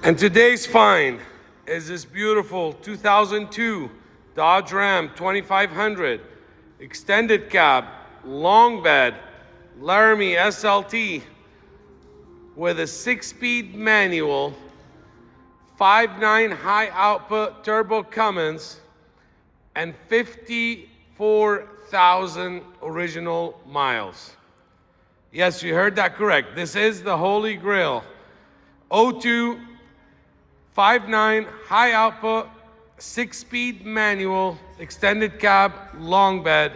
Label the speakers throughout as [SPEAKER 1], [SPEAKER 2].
[SPEAKER 1] And today's find is this beautiful 2002 Dodge Ram 2500 extended cab, long bed, LARAMIE SLT with a 6-speed manual, 5.9 high output turbo Cummins, and 54,000 original miles. Yes, you heard that correct. This is the Holy Grail. 02 5.9 high output, 6-speed manual, extended cab, long bed,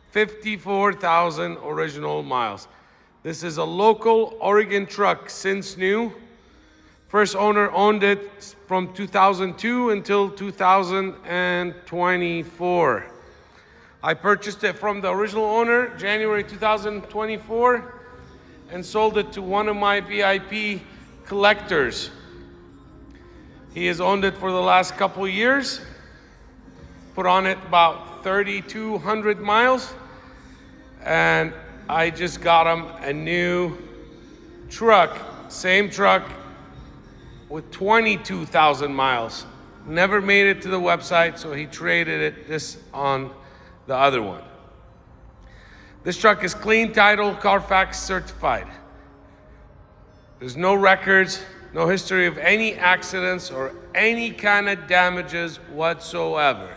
[SPEAKER 1] 54,000 original miles. This is a local Oregon truck since new. First owner owned it from 2002 until 2024. I purchased it from the original owner, January 2024, and sold it to one of my VIP collectors. He has owned it for the last couple years, put on it about 3,200 miles, and I just got him a new truck, same truck with 22,000 miles. Never made it to the website, so he traded it just on the other one. This truck is clean title, CARFAX certified. There's no records, no history of any accidents or any kind of damages whatsoever.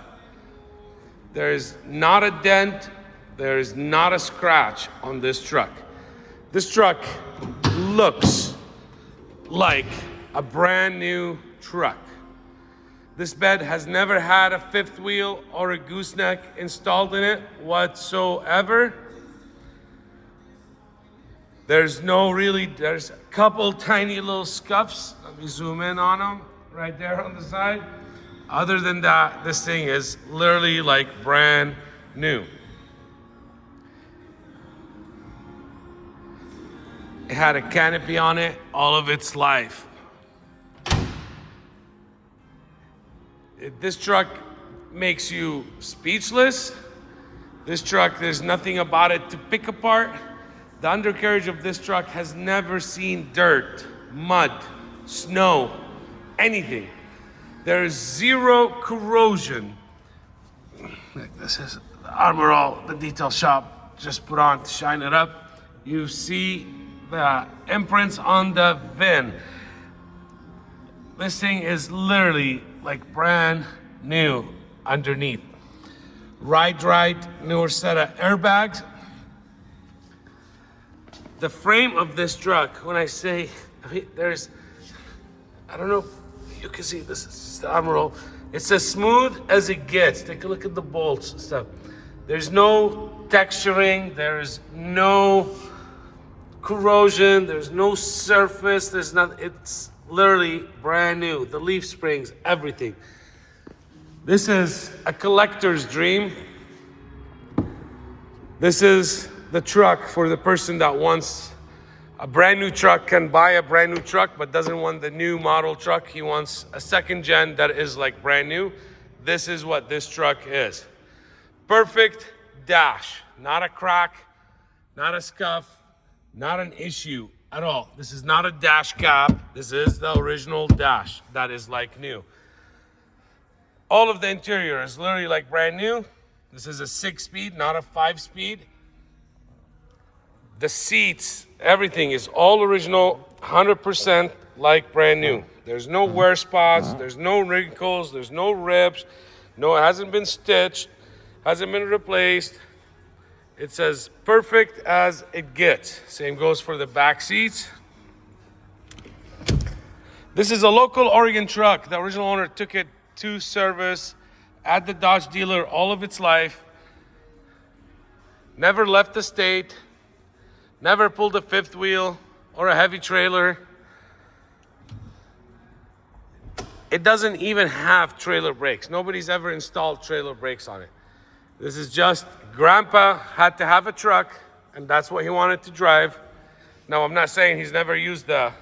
[SPEAKER 1] There is not a dent, there is not a scratch on this truck. This truck looks like a brand new truck. This bed has never had a fifth wheel or a gooseneck installed in it whatsoever. There's a couple tiny little scuffs. Let me zoom in on them right there on the side. Other than that, this thing is literally like brand new. It had a canopy on it all of its life. This truck makes you speechless. This truck, there's nothing about it to pick apart. The undercarriage of this truck has never seen dirt, mud, snow, anything. There is zero corrosion. This is the Armor All, the detail shop just put on to shine it up. You see the imprints on the VIN. This thing is literally like brand new underneath. RITE, newer set of airbags. The frame of this truck, when I say, I don't know if you can see this, is the Armor All. It's as smooth as it gets. Take a look at the bolts and stuff. There's no texturing, there's no corrosion, there's no surface, there's nothing. It's literally brand new. The leaf springs, everything. This is a collector's dream. This is the truck for the person that wants a brand new truck, can buy a brand new truck, but doesn't want the new model truck. He wants a second gen that is like brand new. This is what this truck is. Perfect dash, not a crack, not a scuff, not an issue at all. This is not a dash cab. This is the original dash that is like new. All of the interior is literally like brand new. This is a 6-speed, not a 5-speed. The seats, everything is all original, 100% like brand new. There's no wear spots, there's no wrinkles, there's no rips, no, it hasn't been stitched, hasn't been replaced. It's as perfect as it gets. Same goes for the back seats. This is a local Oregon truck. The original owner took it to service at the Dodge dealer all of its life. Never left the state. Never pulled a fifth wheel or a heavy trailer. It doesn't even have trailer brakes. Nobody's ever installed trailer brakes on it. This is just Grandpa had to have a truck, and that's what he wanted to drive. Now, I'm not saying he's never used the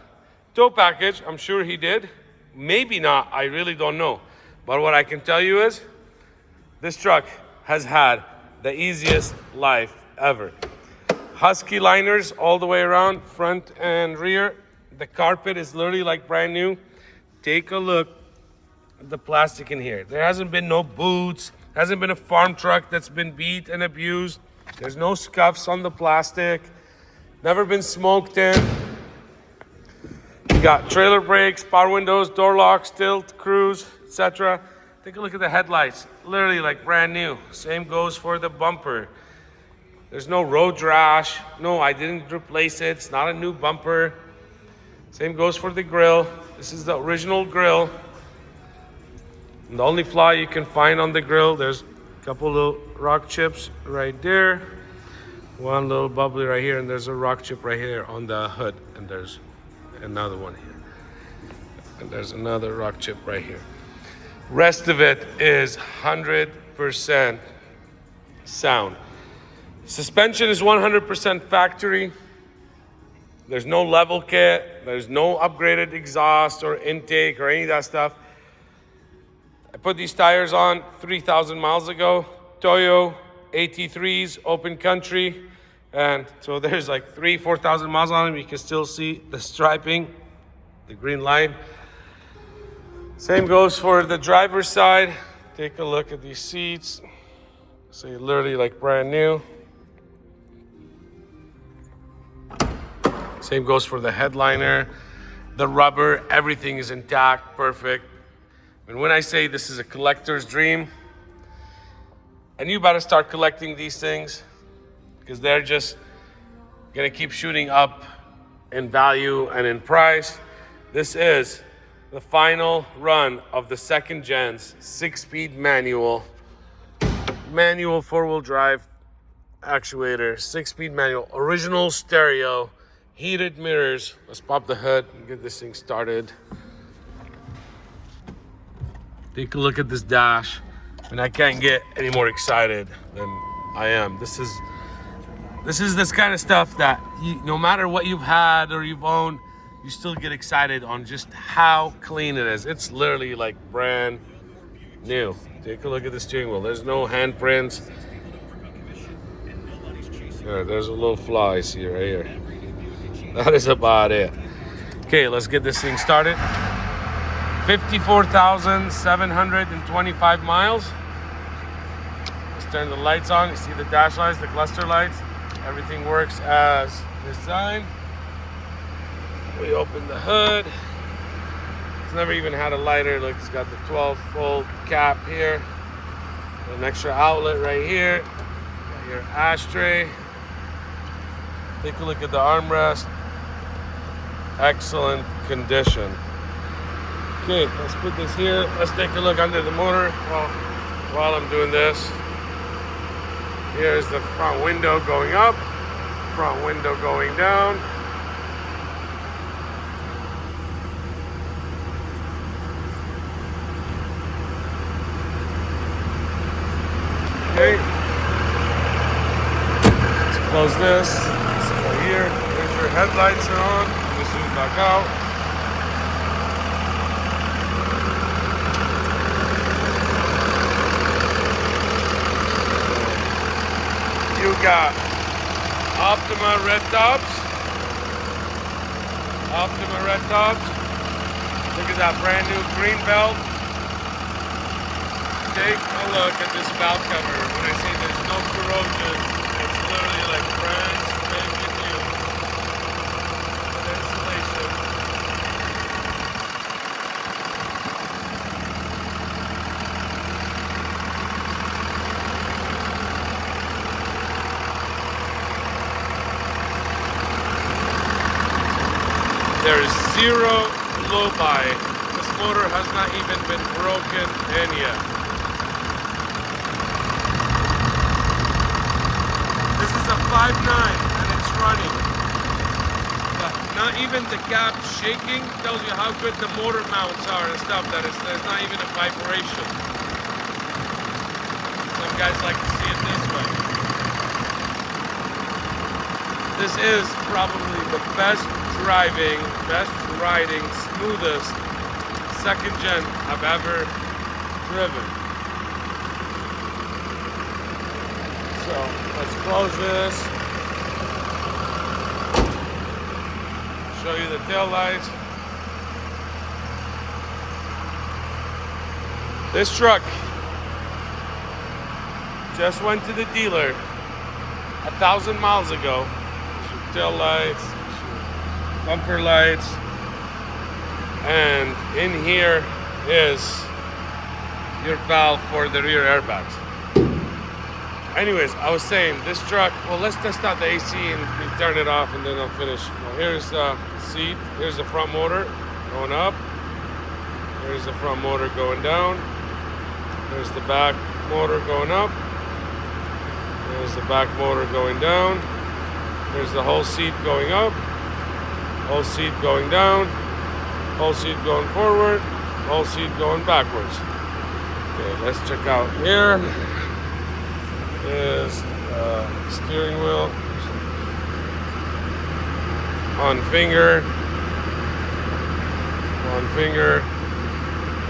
[SPEAKER 1] tow package. I'm sure he did. Maybe not. I really don't know. But what I can tell you is this truck has had the easiest life ever. Husky liners all the way around, front and rear. The carpet is literally like brand new. Take a look at the plastic in here. There hasn't been no boots, hasn't been a farm truck that's been beat and abused. There's no scuffs on the plastic, never been smoked in. You got trailer brakes, power windows, door locks, tilt, cruise, etc. Take a look at the headlights, literally like brand new. Same goes for the bumper. There's no road rash. No, I didn't replace it. It's not a new bumper. Same goes for the grill. This is the original grill. And the only flaw you can find on the grill, there's a couple little rock chips right there. One little bubbly right here, and there's a rock chip right here on the hood. And there's another one here. And there's another rock chip right here. Rest of it is 100% sound. Suspension is 100% factory. There's no level kit. There's no upgraded exhaust or intake or any of that stuff. I put these tires on 3,000 miles ago. TOYO AT3s, open country. And so there's like 4,000 miles on them. You can still see the striping, the green line. Same goes for the driver's side. Take a look at these seats. Say literally like brand new. Same goes for the headliner, the rubber, everything is intact, perfect. And when I say this is a collector's dream, and you better start collecting these things because they're just gonna keep shooting up in value and in price. This is the final run of the second gen's 6-speed manual 4-wheel drive actuator, 6-speed manual, original stereo, heated mirrors. Let's pop the hood and get this thing started. Take a look at this dash. And I can't get any more excited than I am. This is this kind of stuff that no matter what you've had or you've owned, you still get excited on just how clean it is. It's literally like brand new. Take a look at the steering wheel. There's no handprints. There's a little flaw I see right here. That is about it. Okay, let's get this thing started. 54,725 miles. Let's turn the lights on. You see the dash lights, the cluster lights. Everything works as designed. We open the hood. It's never even had a lighter. Look, it's got the 12-volt cap here. An extra outlet right here. Got your ashtray. Take a look at the armrest. Excellent condition. Okay, let's put this here. Let's take a look under the motor while I'm doing this. Here's the front window going up, front window going down. Okay. Let's close this. Let's go here. There's your headlights are on. Let's zoom back out. You got Optima red tops. Optima red tops. Look at that brand new green belt. Take a look at this valve cover. When I say there's no corrosion, it's literally like brand spanking new. The installation. There is zero low buy. This motor has not even been broken in yet. This is a 5.9 and it's running. Not even the cap shaking tells you how good the motor mounts are and stuff. There's not even a vibration. Some guys like to see it this way. This is probably the best driving, best riding, smoothest second gen I've ever driven. So let's close this. Show you the tail lights. This truck just went to the dealer 1,000 miles ago. Tail lights, bumper lights, and in here is your valve for the rear airbags. Anyways, I was saying this truck, well, let's test out the AC and turn it off and then I'll finish. Well, here's the seat, here's the front motor going up, here's the front motor going down, there's the back motor going up, there's the back motor going down, there's the whole seat going up, whole seat going down, whole seat going forward, whole seat going backwards. Okay, let's check out here. Is steering wheel on finger.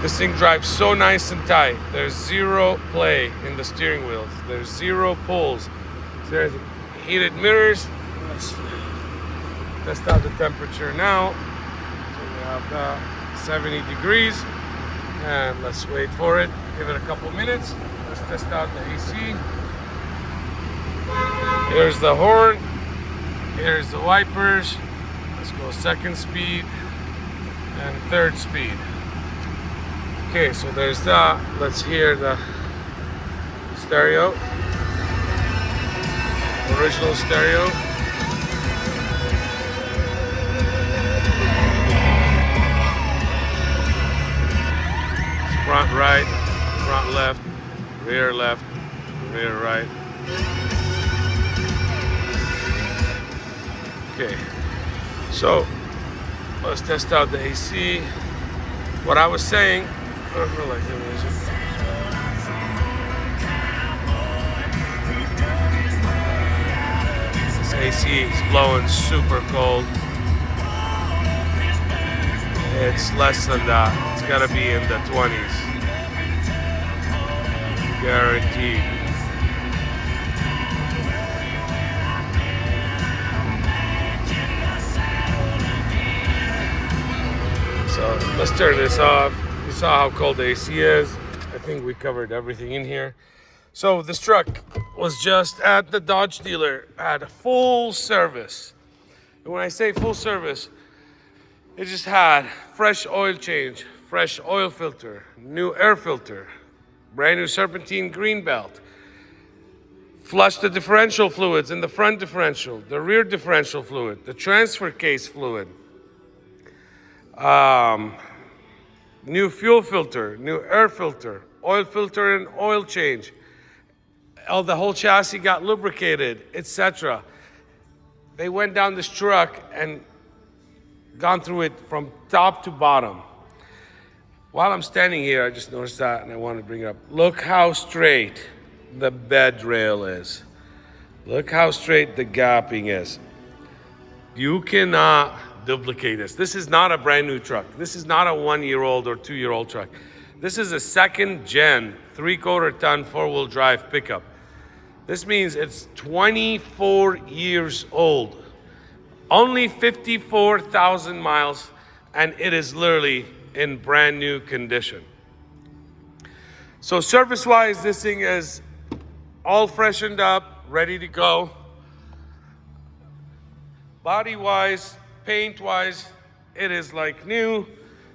[SPEAKER 1] This thing drives so nice and tight. There's zero play in the steering wheels. There's zero pulls. There's heated mirrors. Let's test out the temperature now. So we have that 70 degrees. And let's wait for it. Give it a couple minutes. Let's test out the AC. Here's the horn. Here's the wipers. Let's go second speed and third speed. Okay, so there's that. Let's hear the stereo. Original stereo. Front right, front left, rear right. Okay, so let's test out the AC. What I was saying, this AC is blowing super cold. It's less than that. It's gotta be in the 20s. Guaranteed. So let's turn this off. You saw how cold the AC is. I think we covered everything in here. So this truck was just at the Dodge dealer, had a full service. And when I say full service, it just had fresh oil change, fresh oil filter, new air filter, brand new serpentine green belt, flushed the differential fluids in the front differential, the rear differential fluid, the transfer case fluid, new fuel filter, new air filter, oil filter and oil change. The whole chassis got lubricated, etc. They went down this truck and gone through it from top to bottom. While I'm standing here, I just noticed that and I want to bring it up. Look how straight the bed rail is. Look how straight the gapping is. You cannot duplicate this. This is not a brand new truck. This is not a 1-year-old or 2-year-old truck. This is a second gen 3/4 ton 4-wheel drive pickup. This means it's 24 years old, only 54,000 miles, and it is literally in brand new condition. So service-wise, this thing is all freshened up, ready to go. Body-wise, paint-wise, it is like new.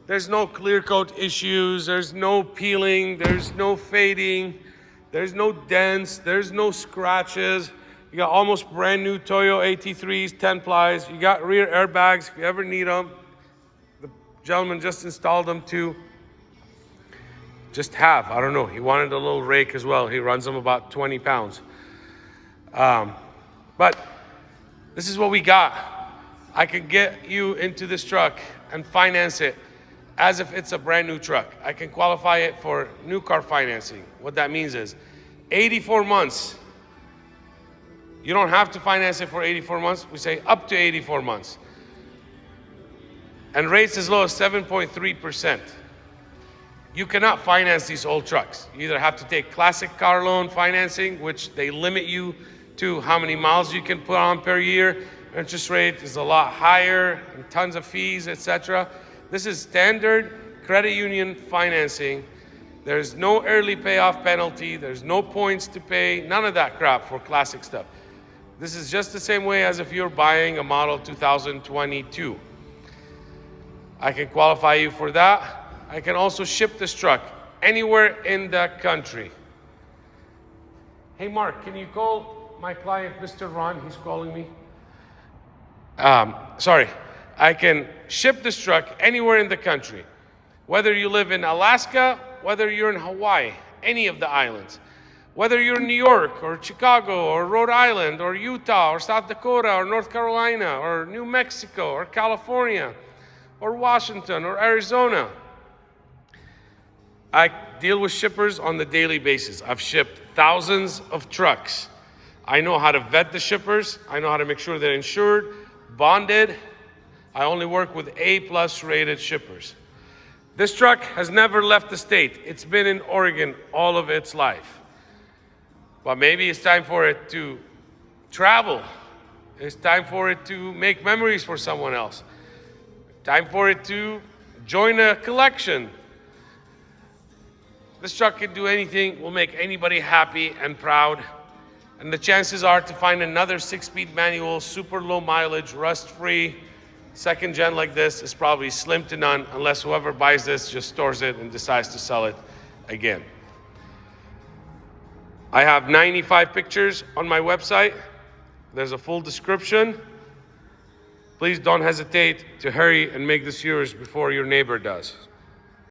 [SPEAKER 1] There's no clear coat issues, there's no peeling, there's no fading, there's no dents, there's no scratches. You got almost brand new Toyo AT3s, 10 plies. You got rear airbags if you ever need them. The gentleman just installed them too. I don't know, he wanted a little rake as well. He runs them about 20 pounds. But this is what we got. I can get you into this truck and finance it as if it's a brand new truck. I can qualify it for new car financing. What that means is 84 months. You don't have to finance it for 84 months. We say up to 84 months. And rates as low as 7.3%. You cannot finance these old trucks. You either have to take classic car loan financing, which they limit you to how many miles you can put on per year, interest rate is a lot higher, and tons of fees, etc. This is standard credit union financing. There's no early payoff penalty, there's no points to pay, none of that crap for classic stuff. This is just the same way as if you're buying a model 2022. I can qualify you for that. I can also ship this truck anywhere in the country. Hey Mark, can you call my client, Mr. Ron? He's calling me. Sorry. I can ship this truck anywhere in the country. Whether you live in Alaska, whether you're in Hawaii, any of the islands. Whether you're in New York or Chicago or Rhode Island or Utah or South Dakota or North Carolina or New Mexico or California or Washington or Arizona. I deal with shippers on the daily basis. I've shipped thousands of trucks. I know how to vet the shippers. I know how to make sure they're insured, bonded. I only work with A+ rated shippers. This truck has never left the state. It's been in Oregon all of its life. But maybe it's time for it to travel. It's time for it to make memories for someone else. Time for it to join a collection. This truck can do anything, will make anybody happy and proud. And the chances are to find another 6-speed manual, super low mileage, rust-free, second gen like this is probably slim to none, unless whoever buys this just stores it and decides to sell it again. I have 95 pictures on my website. There's a full description. Please don't hesitate to hurry and make this yours before your neighbor does.